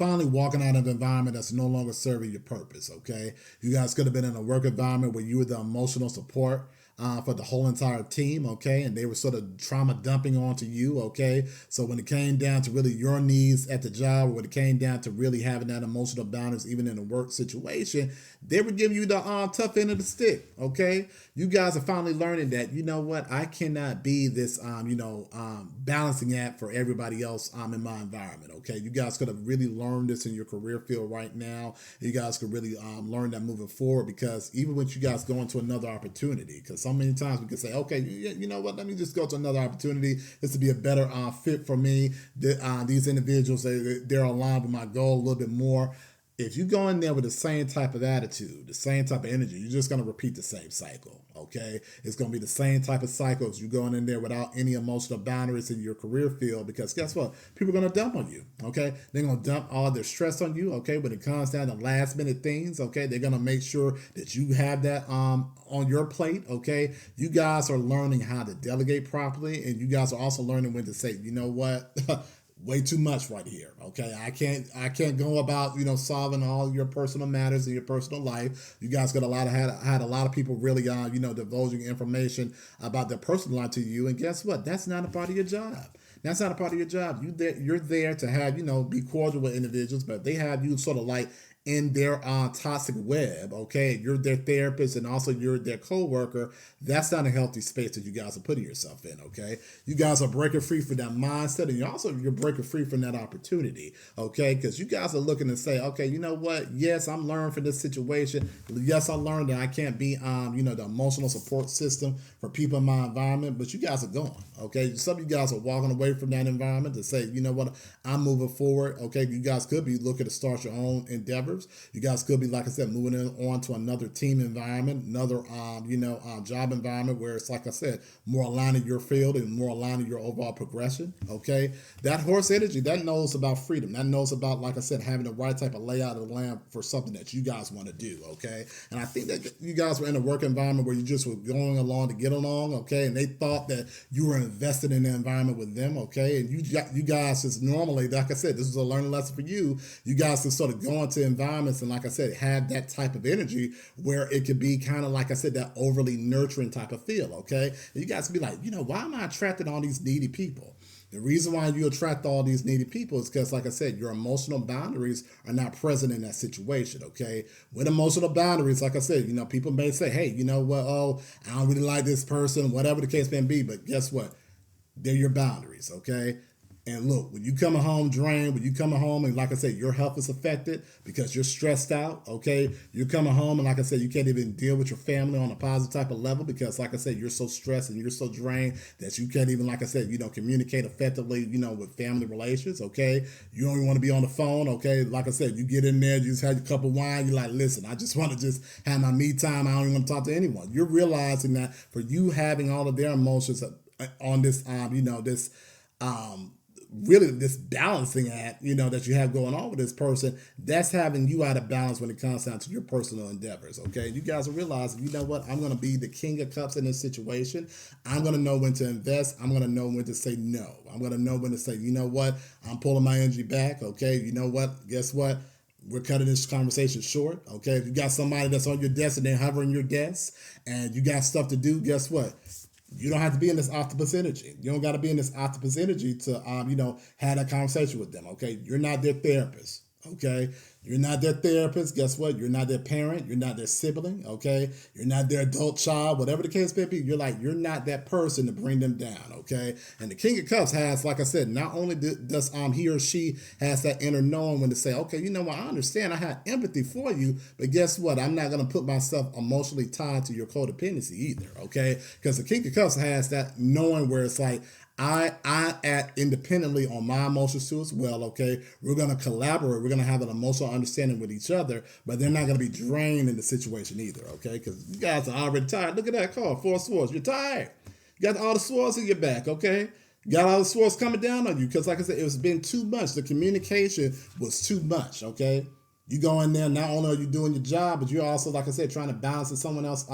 finally walking out of an environment that's no longer serving your purpose, okay? You guys could have been in a work environment where you were the emotional support for the whole entire team, okay? And they were sort of trauma dumping onto you, okay? So when it came down to really your needs at the job, or when it came down to really having that emotional boundaries, even in a work situation, they would give you the tough end of the stick, okay? You guys are finally learning that, you know what, I cannot be this, balancing act for everybody else in my environment, okay? You guys could have really learned this in your career field right now. You guys could really learn that moving forward, because even when you guys go into another opportunity, because so many times we can say, okay, you know what, let me just go to another opportunity. This would be a better fit for me. These individuals, they're aligned with my goal a little bit more. If you go in there with the same type of attitude, the same type of energy, you're just going to repeat the same cycle, okay? It's going to be the same type of cycles. You're going in there without any emotional boundaries in your career field, because guess what? People are going to dump on you, okay? They're going to dump all their stress on you, okay? When it comes down to last minute things, okay? They're going to make sure that you have that on your plate, okay? You guys are learning how to delegate properly, and you guys are also learning when to say, you know what? Way too much right here. Okay, I can't go about solving all your personal matters in your personal life. You guys got had a lot of people really divulging information about their personal life to you, and guess what? That's not a part of your job. That's not a part of your job. You're there to have be cordial with individuals, but they have you sort of like in their toxic web, okay? You're their therapist and also you're their co-worker. That's not a healthy space that you guys are putting yourself in, okay? You guys are breaking free from that mindset, and you're breaking free from that opportunity, okay? Because you guys are looking to say, okay, you know what? Yes, I'm learning from this situation. Yes, I learned that I can't be, the emotional support system for people in my environment, but you guys are going, okay? Some of you guys are walking away from that environment to say, you know what? I'm moving forward, okay? You guys could be looking to start your own endeavor. You guys could be, like I said, moving on to another team environment, another, job environment where it's, like I said, more aligned in your field and more aligned in your overall progression, okay? That horse energy, that knows about freedom. That knows about, like I said, having the right type of layout of the land for something that you guys want to do, okay? And I think that you guys were in a work environment where you just were going along to get along, okay? And they thought that you were invested in the environment with them, okay? And you guys just normally, like I said, this is a learning lesson for you. You guys can sort of go into environments and, like I said, have that type of energy where it could be kind of, like I said, that overly nurturing type of feel, okay? And you guys can be like, why am I attracting all these needy people? The reason why you attract all these needy people is because, like I said, your emotional boundaries are not present in that situation, okay? With emotional boundaries, like I said, people may say, hey, you know what, I don't really like this person, whatever the case may be, but guess what? They're your boundaries, okay? And look, when you coming home drained, when you coming home and, like I said, your health is affected because you're stressed out, okay? You're coming home and, like I said, you can't even deal with your family on a positive type of level because, like I said, you're so stressed and you're so drained that you can't even, like I said, communicate effectively, with family relations, okay? You don't even want to be on the phone, okay? Like I said, you get in there, you just have a cup of wine, you're like, listen, I just want to just have my me time. I don't even want to talk to anyone. You're realizing that for you having all of their emotions on this, really this balancing act, that you have going on with this person, that's having you out of balance when it comes down to your personal endeavors, okay? You guys are realizing, you know what, I'm going to be the king of cups in this situation. I'm going to know when to invest. I'm going to know when to say no. I'm going to know when to say, you know what, I'm pulling my energy back, okay? You know what, guess what? We're cutting this conversation short, okay? If you got somebody that's on your desk and they're hovering your desk and you got stuff to do, guess what? You don't have to be in this octopus energy. You don't got to be in this octopus energy to, have that conversation with them, okay? You're not their therapist, okay? You're not their therapist. Guess what? You're not their parent. You're not their sibling, okay? You're not their adult child, whatever the case may be. You're not that person to bring them down, okay? And the King of Cups has, like I said, not only does he or she has that inner knowing when to say, okay, you know what, I understand, I have empathy for you, but guess what? I'm not going to put myself emotionally tied to your codependency either, okay? Because the King of Cups has that knowing where it's like, I act independently on my emotions too as well, okay? We're going to collaborate. We're going to have an emotional understanding with each other, but they're not going to be drained in the situation either, okay? Because you guys are already tired. Look at that card, 4 swords. You're tired. You got all the swords in your back, okay? You got all the swords coming down on you because, like I said, it's been too much. The communication was too much, okay? You go in there, not only are you doing your job, but you're also, like I said, trying to balance someone else,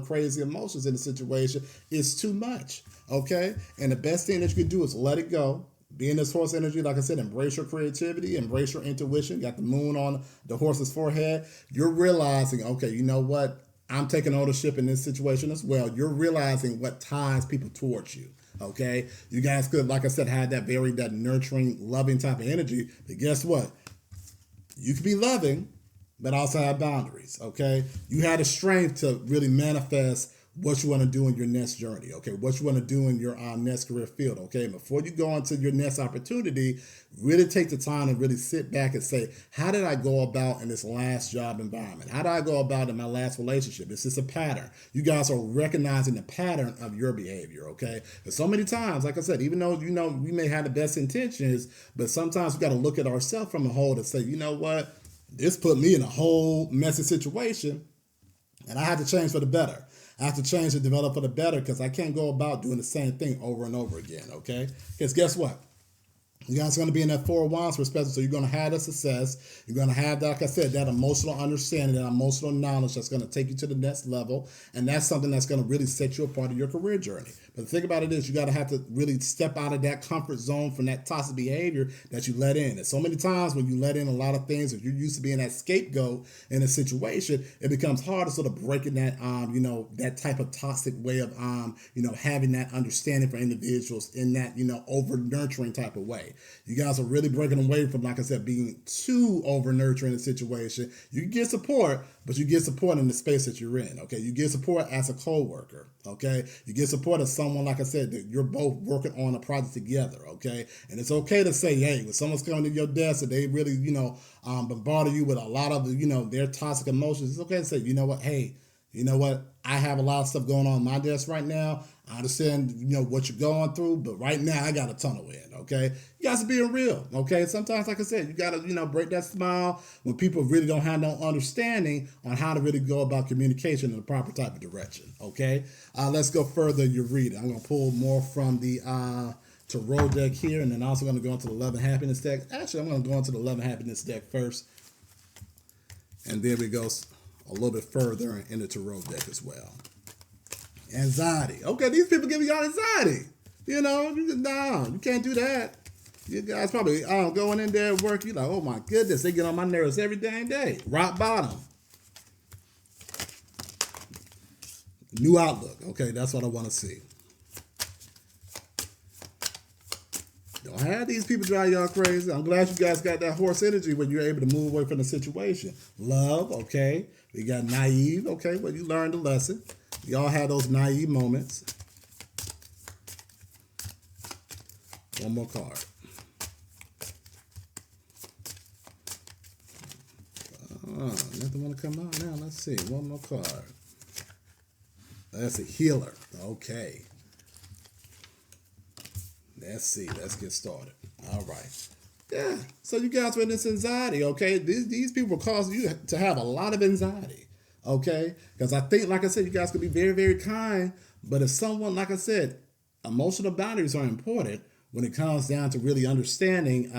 crazy emotions in the situation. It's too much, okay? And the best thing that you can do is let it go, being this horse energy, like I said, embrace your creativity, embrace your intuition. Got the moon on the horse's forehead. You're realizing, okay, you know what? I'm taking ownership in this situation as well. You're realizing what ties people towards you. Okay, you guys could, like I said, have that nurturing, loving type of energy. But guess what? You could be loving, but also have boundaries. Okay, you had the strength to really manifest what you want to do in your next journey. Okay, what you want to do in your next career field. Okay, before you go into your next opportunity, really take the time to really sit back and say, how did I go about in this last job environment? How did I go about in my last relationship? Is this a pattern? You guys are recognizing the pattern of your behavior. Okay, and so many times, like I said, even though we may have the best intentions, but sometimes we got to look at ourselves from a whole and say, you know what, this put me in a whole messy situation, and I had to change for the better. I have to change and develop for the better because I can't go about doing the same thing over and over again, okay? Because guess what? You guys are going to be in that Four of Wands perspective, so you're going to have the success. You're going to have, like I said, that emotional understanding, that emotional knowledge that's going to take you to the next level, and that's something that's going to really set you apart in your career journey. But the thing about it is you got to have to really step out of that comfort zone from that toxic behavior that you let in. And so many times when you let in a lot of things, if you're used to being that scapegoat in a situation, it becomes hard to sort of breaking that, that type of toxic way of, having that understanding for individuals in that, over nurturing type of way. You guys are really breaking away from, like I said, being too over nurturing a situation. You can get support, but you get support in the space that you're in. Okay, you get support as a co-worker. Okay, you get support as someone, like I said, that you're both working on a project together. Okay, and it's okay to say, hey, when someone's coming to your desk and they really, bombard you with a lot of, their toxic emotions, it's okay to say, you know what, hey, you know what, I have a lot of stuff going on my desk right now. I understand, what you're going through, but right now I got a tunnel in, okay? You guys are being real, okay? Sometimes, like I said, you got to, break that smile when people really don't have no understanding on how to really go about communication in the proper type of direction, okay? Let's go further in your reading. I'm going to pull more from the tarot deck here, and then also going to go into the Love and Happiness deck. Actually, I'm going to go into the Love and Happiness deck first, and then we go a little bit further in the tarot deck as well. Anxiety. Okay, these people giving y'all anxiety. You can't do that. You guys probably going in there at work, you're like, oh my goodness, they get on my nerves every dang day. Rock bottom. New outlook. Okay, that's what I want to see. Don't have these people drive y'all crazy. I'm glad you guys got that horse energy when you're able to move away from the situation. Love, okay. We got naive, okay. Well, you learned a lesson. Y'all had those naive moments. One more card. Nothing want to come out now. Let's see. One more card. That's a healer. Okay. Let's see. Let's get started. All right. Yeah. So you guys were in this anxiety, okay? These people cause you to have a lot of anxiety. Okay, because I think, like I said, you guys could be very, very kind, but if someone, like I said, emotional boundaries are important when it comes down to really understanding,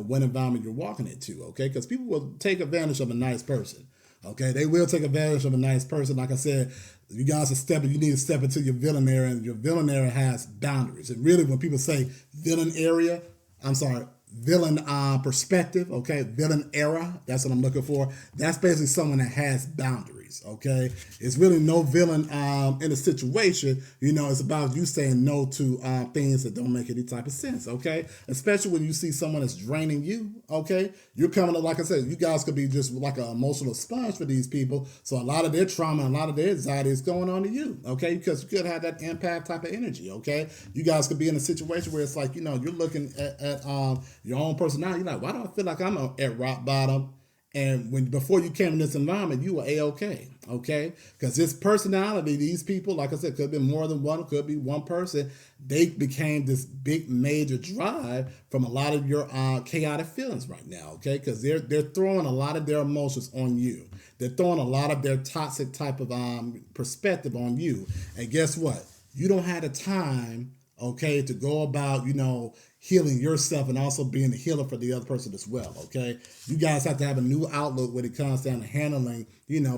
what environment you're walking into, okay? Because people will take advantage of a nice person, okay? They will take advantage of a nice person. Like I said, you guys you need to step into your villain area, and your villain area has boundaries. And really, when people say villain perspective, okay, villain era, that's what I'm looking for. That's basically someone that has boundaries, okay? It's really no villain in a situation, it's about you saying no to things that don't make any type of sense, okay? Especially when you see someone that's draining you, okay? You're coming to, like I said, you guys could be just like an emotional sponge for these people, so a lot of their trauma, a lot of their anxiety is going on to you, okay? Because you could have that empath type of energy, okay? You guys could be in a situation where it's like, you're looking at your own personality. You're like, why do I feel like I'm at rock bottom? And before you came in this environment, you were A-okay, okay? Because this personality, these people, like I said, could have been more than one, could be one person. They became this big major drive from a lot of your chaotic feelings right now, okay? Because they're throwing a lot of their emotions on you. They're throwing a lot of their toxic type of perspective on you. And guess what? You don't have the time, okay, to go about, healing yourself and also being the healer for the other person as well. Okay, you guys have to have a new outlook when it comes down to handling,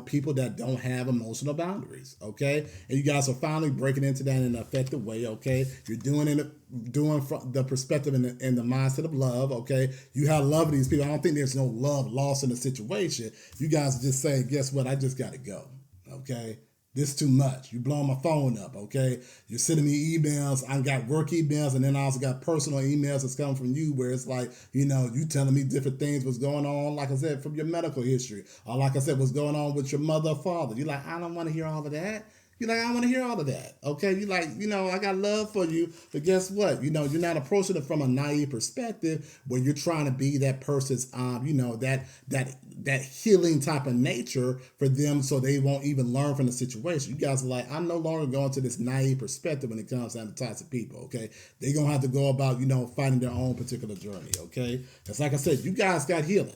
people that don't have emotional boundaries. Okay, and you guys are finally breaking into that in an effective way. Okay, you're doing from the perspective and the mindset of love. Okay, you have love for these people. I don't think there's no love lost in the situation. You guys are just saying, guess what? I just got to go. Okay, this is too much. You blowing my phone up, okay? You're sending me emails. I got work emails, and then I also got personal emails that's coming from you where it's like, you telling me different things, what's going on, like I said, from your medical history. Or like I said, what's going on with your mother or father. You're like, I don't want to hear all of that. You're like, I want to hear all of that. Okay. You like, I got love for you. But guess what? You're not approaching it from a naive perspective where you're trying to be that person's, that healing type of nature for them so they won't even learn from the situation. You guys are like, I'm no longer going to this naive perspective when it comes down to types of people. Okay. They're going to have to go about, finding their own particular journey. Okay. It's like I said, you guys got healing.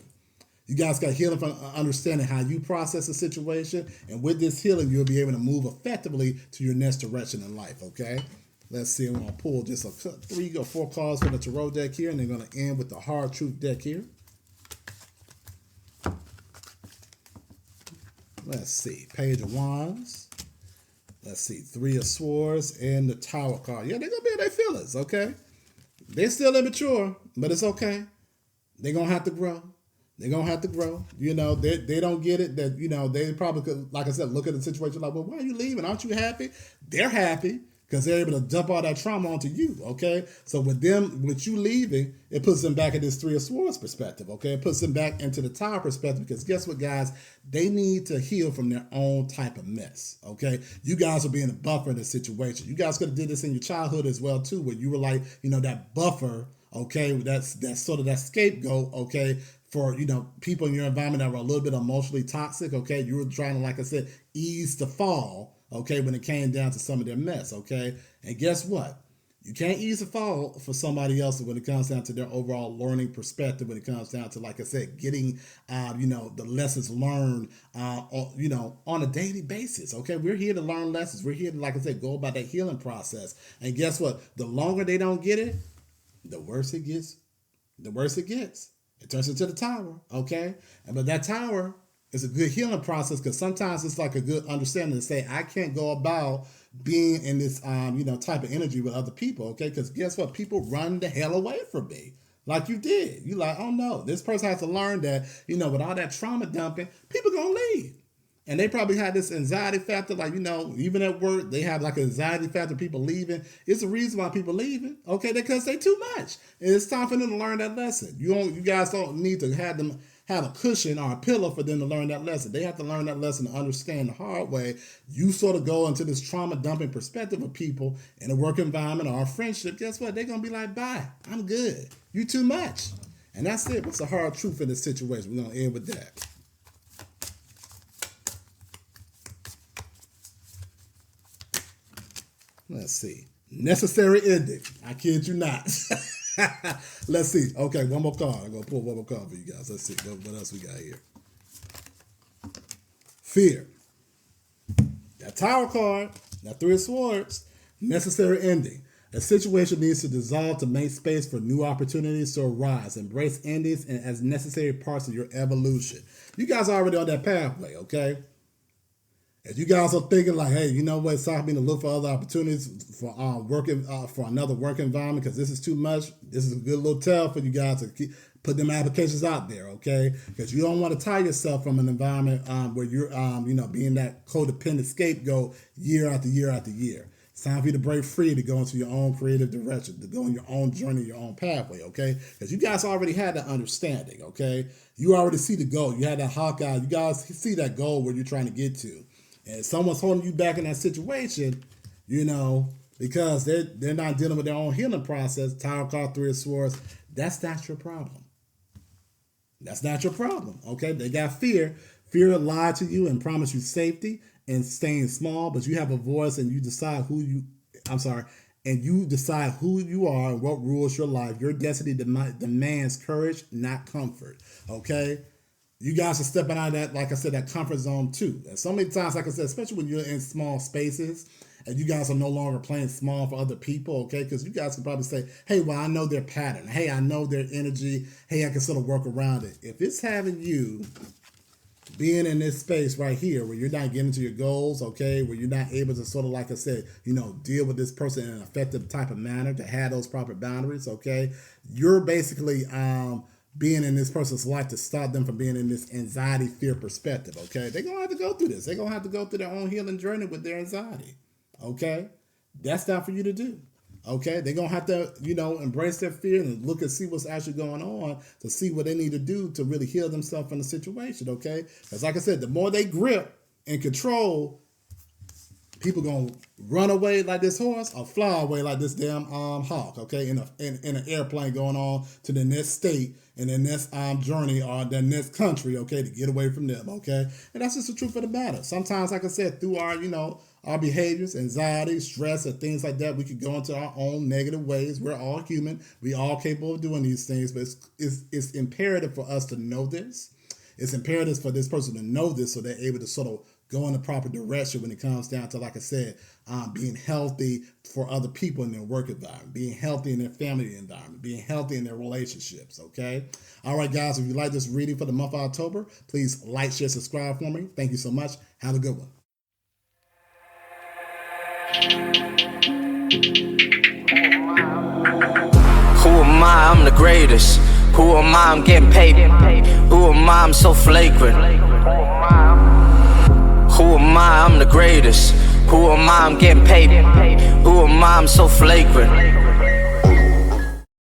You guys got healing from understanding how you process a situation. And with this healing, you'll be able to move effectively to your next direction in life, okay? Let's see. I'm going to pull just 3 or 4 cards from the tarot deck here. And they're going to end with the hard truth deck here. Let's see. Page of Wands. Let's see. 3 of Swords and the Tower card. Yeah, they're going to be in their feelings, okay? They're still immature, but it's okay. They're going to have to grow. They're going to have to grow. They don't get it that, they probably could, like I said, look at the situation like, well, why are you leaving? Aren't you happy? They're happy because they're able to dump all that trauma onto you, okay? So with you leaving, it puts them back in this 3 of Swords perspective, okay? It puts them back into the Tower perspective because guess what, guys? They need to heal from their own type of mess, okay? You guys are being a buffer in this situation. You guys could have did this in your childhood as well, too, where you were like, that buffer, okay? That's sort of that scapegoat, okay? For, people in your environment that were a little bit emotionally toxic, okay? You were trying to, like I said, ease the fall, okay, when it came down to some of their mess, okay? And guess what? You can't ease the fall for somebody else when it comes down to their overall learning perspective, when it comes down to, like I said, getting, the lessons learned, on a daily basis, okay? We're here to learn lessons. We're here to, like I said, go about that healing process. And guess what? The longer they don't get it, the worse it gets. The worse it gets. It turns into the Tower, okay? But that Tower is a good healing process because sometimes it's like a good understanding to say, I can't go about being in this, type of energy with other people, okay? Because guess what? People run the hell away from me like you did. You like, oh no, this person has to learn that, with all that trauma dumping, people going to leave. And they probably had this anxiety factor, like, even at work, they have like an anxiety factor, people leaving. It's the reason why people leaving, okay? Because they too much. And it's time for them to learn that lesson. You guys don't need to have them have a cushion or a pillow for them to learn that lesson. They have to learn that lesson to understand the hard way. You sort of go into this trauma dumping perspective of people in a work environment or a friendship. Guess what? They're going to be like, bye, I'm good. You too much. And that's it. What's the hard truth in this situation? We're going to end with that. Let's see. Necessary ending. I kid you not. Let's see. Okay, one more card. I'm going to pull one more card for you guys. Let's see. What else we got here? Fear. That Tower card. That 3 of Swords. Necessary ending. A situation needs to dissolve to make space for new opportunities to arise. Embrace endings and as necessary parts of your evolution. You guys are already on that pathway, okay? If you guys are thinking like, hey, you know what, it's time for me to look for other opportunities for working for another work environment because this is too much. This is a good little tell for you guys to put them applications out there, okay? Because you don't want to tie yourself from an environment where you're, being that codependent scapegoat year after year after year. It's time for you to break free to go into your own creative direction, to go on your own journey, your own pathway, okay? Because you guys already had that understanding, okay? You already see the goal. You had that Hawkeye. You guys see that goal where you're trying to get to. And if someone's holding you back in that situation, because they're not dealing with their own healing process, Tower card, 3 of Swords, that's not your problem. That's not your problem, okay? They got fear. Fear lied to you and promised you safety and staying small, but you have a voice and you decide who you are and what rules your life. Your destiny demands courage, not comfort, okay? You guys are stepping out of that, like I said, that comfort zone too. And so many times, like I said, especially when you're in small spaces and you guys are no longer playing small for other people, okay? Because you guys can probably say, hey, well, I know their pattern. Hey, I know their energy. Hey, I can sort of work around it. If it's having you being in this space right here where you're not getting to your goals, okay, where you're not able to sort of, like I said, deal with this person in an effective type of manner, to have those proper boundaries, okay, you're basically being in this person's life to stop them from being in this anxiety, fear perspective, okay? They're going to have to go through this. They're going to have to go through their own healing journey with their anxiety, okay? That's not for you to do. Okay, they're gonna have to, embrace their fear and look and see what's actually going on to see what they need to do to really heal themselves from the situation. Okay, because like I said, the more they grip and control, people gonna run away like this horse or fly away like this damn hawk. Okay, in an airplane going on to the next state and the next journey or the next country. Okay, to get away from them. Okay, and that's just the truth of the matter. Sometimes, like I said, through our behaviors, anxiety, stress, and things like that, we could go into our own negative ways. We're all human. We all capable of doing these things, but it's imperative for us to know this. It's imperative for this person to know this so they're able to sort of go in the proper direction when it comes down to, like I said, being healthy for other people in their work environment, being healthy in their family environment, being healthy in their relationships, okay? All right, guys, if you like this reading for the month of October, please like, share, subscribe for me. Thank you so much. Have a good one. Who am I? I'm the greatest. Who am I? I'm getting paid. Who am I? I'm so flagrant. Who am I? I'm the greatest. Who am I? I'm getting paid. Who am I? I'm so flagrant.